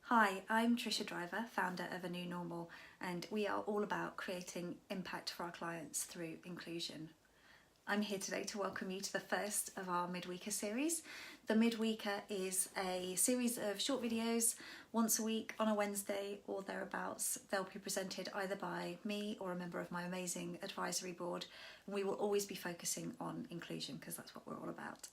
Hi, I'm Trisha Driver, founder of A New Normal, and we are all about creating impact for our clients through inclusion. I'm here today to welcome you to the first of our Midweeker series. The Midweeker is a series of short videos once a week on a Wednesday or thereabouts. They'll be presented either by me or a member of my amazing advisory board. We will always be focusing on inclusion because that's what we're all about.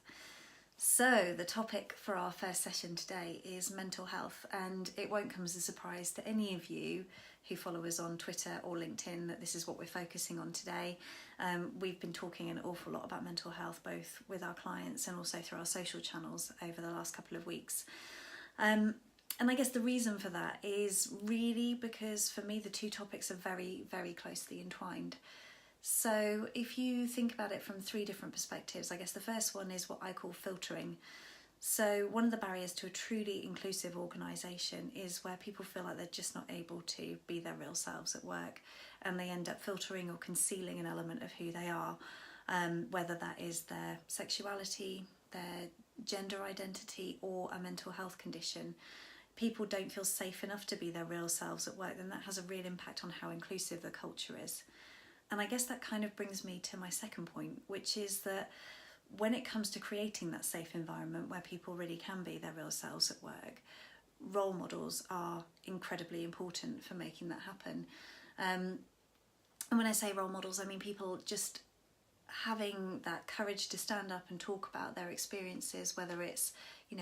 So the topic for our first session today is mental health, and it won't come as a surprise to any of you who follow us on Twitter or LinkedIn that this is what we're focusing on today. We've been talking an awful lot about mental health, both with our clients and also through our social channels over the last couple of weeks. And I guess the reason for that is really because for me the two topics are very, very closely entwined. So if you think about it from three different perspectives, I guess the first one is what I call filtering. So one of the barriers to a truly inclusive organisation is where people feel like they're just not able to be their real selves at work, and they end up filtering or concealing an element of who they are, whether that is their sexuality, their gender identity, or a mental health condition. People don't feel safe enough to be their real selves at work, then that has a real impact on how inclusive the culture is. And I guess that kind of brings me to my second point, which is that when it comes to creating that safe environment where people really can be their real selves at work, role models are incredibly important for making that happen. And when I say role models, I mean people just having that courage to stand up and talk about their experiences, whether it's,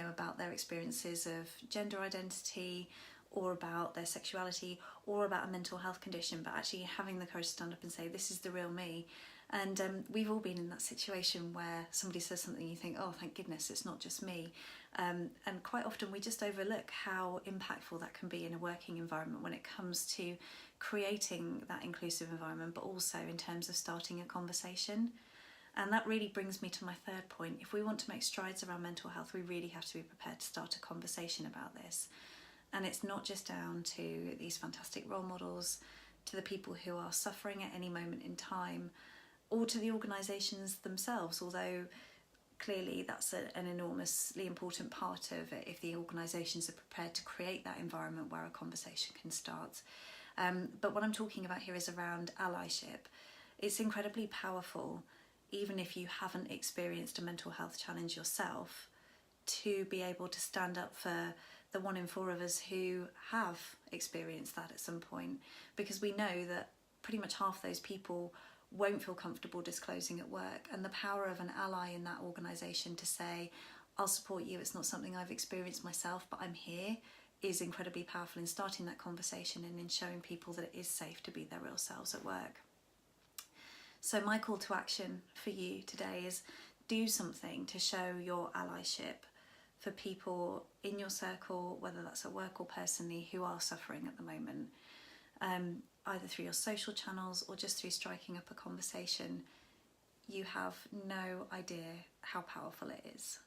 about their experiences of gender identity, or about their sexuality, or about a mental health condition, but actually having the courage to stand up and say, this is the real me. And we've all been in that situation where somebody says something, you think, oh, thank goodness, it's not just me. And quite often we just overlook how impactful that can be in a working environment when it comes to creating that inclusive environment, but also in terms of starting a conversation. And that really brings me to my third point. If we want to make strides around mental health, we really have to be prepared to start a conversation about this. And it's not just down to these fantastic role models, to the people who are suffering at any moment in time, or to the organisations themselves, although clearly that's an enormously important part of it if the organisations are prepared to create that environment where a conversation can start. But what I'm talking about here is around allyship. It's incredibly powerful, even if you haven't experienced a mental health challenge yourself, to be able to stand up for the 1 in 4 of us who have experienced that at some point, because we know that pretty much half those people won't feel comfortable disclosing at work, and the power of an ally in that organisation to say, I'll support you, it's not something I've experienced myself, but I'm here, is incredibly powerful in starting that conversation and in showing people that it is safe to be their real selves at work. So my call to action for you today is do something to show your allyship for people in your circle, whether that's at work or personally, who are suffering at the moment, either through your social channels or just through striking up a conversation. You have no idea how powerful it is.